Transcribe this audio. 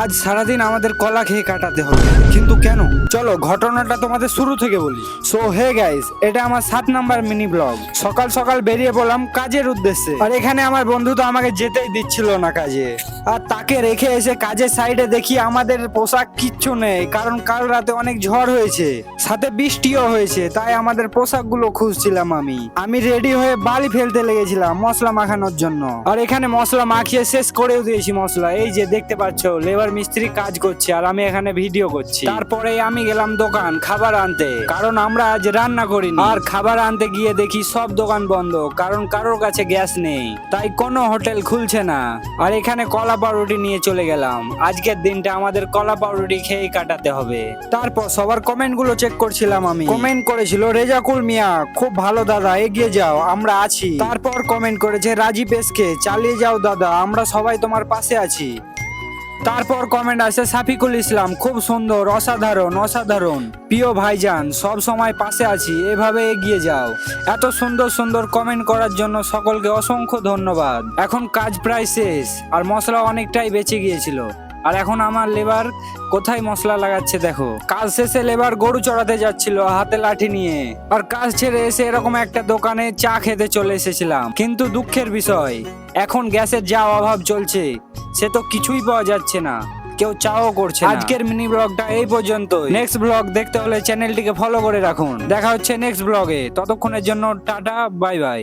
আজ সারাদিন আমাদের কলা খেয়ে কাটাতে হবে, কিন্তু কেন? চলো ঘটনাটা তোমাদের শুরু থেকে বলি। সো হে গাইস, এটা আমার 7 নাম্বার মিনি ব্লগ। সকাল সকাল বেরিয়ে পড়লাম কাজের উদ্দেশ্যে, আর এখানে আমার বন্ধু তো আমাকে যেতেই দিচ্ছিল না কাজে। আর তাকে রেখে এসে কাজের সাইডে দেখি আমাদের পোশাক কিচ্ছু নেই, কারণ কাল রাতে অনেক ঝড় হয়েছে, সাথে বৃষ্টিও হয়েছে। তাই আমাদের পোশাকগুলো খুঁজছিলাম। আমি রেডি হয়ে বালি ফেলতে লেগেছিলাম মশলা মাখানোর জন্য। আর এখানে মশলা মাখিয়ে শেষ করেও দিয়েছি মশলা। এই যে দেখতে পাচ্ছ, লেবার মিস্ত্রি কাজ করছে আর আমি এখানে ভিডিও করছি। তারপরে আমি গেলাম দোকান খাবার আনতে, কারণ আমরা আজ রান্না করিনি। আর খাবার আনতে গিয়ে দেখি সব দোকান বন্ধ, কারণ কারোর কাছে গ্যাস নেই, তাই কোনো হোটেল খুলছে না। আর এখানে কলা পাউরুটি নিয়ে চলে গেলাম। আজকের দিনটা আমাদের কলা পাউরুটি খেয়ে কাটাতে হবে। তারপর সবার কমেন্ট গুলো চেক করছিলাম। আমি কমেন্ট করেছিল রেজাকুল মিয়া, খুব ভালো দাদা, এগিয়ে যাও, আমরা আছি। তারপর কমেন্ট করেছে রাজীব এসকে, চালিয়ে যাও দাদা, আমরা সবাই তোমার পাশে আছি। তারপর কমেন্ট আছে সাফিকুল ইসলাম, খুব সুন্দর, অসাধারণ অসাধারণ, প্রিয় ভাইজান, সব সময় পাশে আছি, এভাবে এগিয়ে যাও। এত সুন্দর সুন্দর কমেন্ট করার জন্য সকলকে অসংখ্য ধন্যবাদ। এখন কাজ প্রায় শেষ, আর মশলা অনেকটাই বেঁচে গিয়েছিল। আর এখন আমার লেবার কোথায় মশলা লাগাচ্ছে দেখো। কাজ শেষে লেবার গরু চড়াতে যাচ্ছিল হাতে লাঠি নিয়ে। আর কাজ ছেড়ে এসে এরকম একটা দোকানে চা খেতে চলে এসেছিলাম, কিন্তু দুঃখের বিষয় এখন গ্যাসের যা অভাব চলছে, সে তো কিছুই পাওয়া যাচ্ছে না, কেউ চাও করছে না। আজকের মিনি ব্লগটা এই পর্যন্ত। নেক্সট ব্লগ দেখতে হলে চ্যানেলটিকে ফলো করে রাখুন। দেখা হচ্ছে নেক্সট ব্লগে, ততক্ষণের জন্য টাটা, বাই বাই।